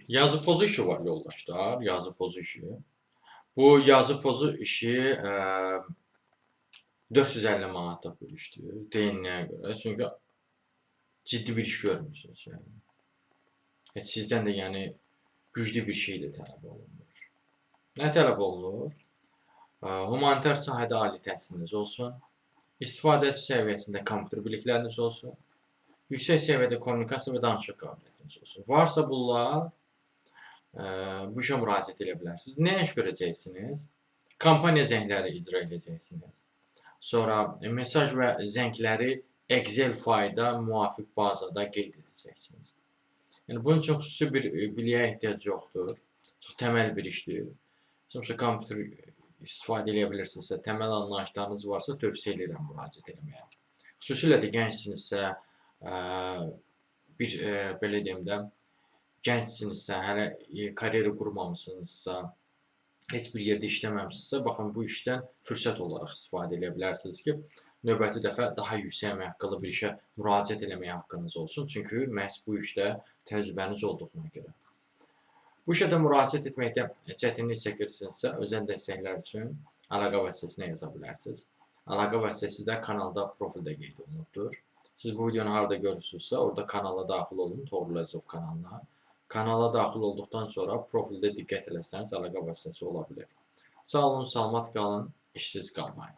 Yazı pozu işi var yoldaşlar, yazı pozu işi. Bu yazı pozu işi 450 manata bu işdir, deyinləyə görə. Çünki ciddi bir iş görmürsünüz yəni. Heç sizdən də yəni güclü bir şey də tələb olunmur. Nə tələb olunur? Humanitar sahədə ali təhsiliniz olsun, istifadəçi səviyyəsində kompüter bilikləriniz olsun, yüksək səviyyədə kommunikasiya və danışıq qabiliyyətiniz olsun. Varsa bunlar, bu işə müraciət edə bilərsiniz. Nə iş görəcəksiniz? Kampaniya zəngləri icra edəcəksiniz. Sonra mesaj və zəngləri Excel faylda müvafiq bazada qeyd edəcəksiniz. Yəni bunun üçün xüsusi bir biliyə ehtiyac yoxdur. Çox təməl bir işdir. Sonuçta kompüter istifadə edə bilirsinizsə, təməl anlayışlarınız varsa tövsiyə edirəm müraciət etməyə. Xüsusilə də gəncsinizsə, belə deyim də, gəncsinizsə, hələ karyera qurmamısınızsa, heç bir yerdə işləməmişsinizsə, baxın bu işdən fürsət olaraq istifadə edə bilərsiniz ki, növbəti dəfə daha yüksək əmək haqqında bir işə müraciət etməyə haqqınız olsun. Çünki məhz bu işdə təcrübəniz olduğuna görə. Bu işə də müraciət etməkdə çətinlik çəkirsinizsə, özəl dəstəklər üçün əlaqə vasitəsinə yaza bilərsiniz. Əlaqə vasitəsi də kanalda profildə qeyd olunubdur. Siz bu videonu harada görürsünüzsə, orada kanala daxil olun, Toğrul Əzov kanalına. Kanala daxil olduqdan sonra profildə diqqət eləsəniz əlaqə vasitəsi ola bilər. Sağ olun, salamat qalın, işsiz qalmayın.